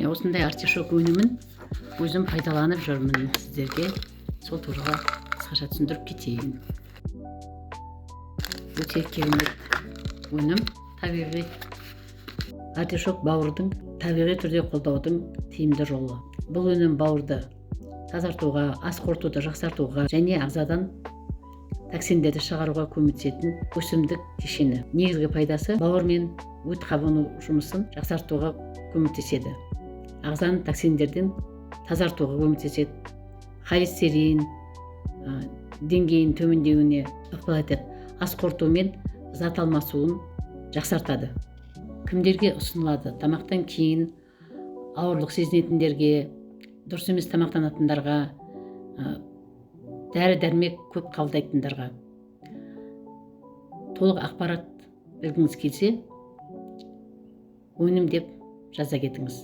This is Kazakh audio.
осындай артишок өнімін өзім пайдаланып жүрмін, сіздерге сол туралы қысқаша түсіндіріп кетейін. Өте керемет өнім, табиғи артишок бауырдың табиғи түрде қолдаудың тиімді жолы. Бұл өнім бауырды тазартуға, ас қорытуды жақсартуға және ағзадан токсиндерді шығаруға көмектесетін өсімдік кешені. Негізгі пайдасы бауыр мен өт қабыну жұмысын жақсартуға көмектеседі. Ағзаның токсиндерден тазартуға көмектеседі. Холестерин деңгейін төмендеуіне ықпал етеді. Ас қорыту мен зат алмасуын жақсартады. Кімдерге ұсынылады? Тамақтан кейін ауырлық сезінетіндерге, дұрыс емес тамақтанатындарға, дәрі-дәрмек көп қабылдайтындарға. Толық ақпарат білгіңіз келсе, өнім деп жаза кетіңіз.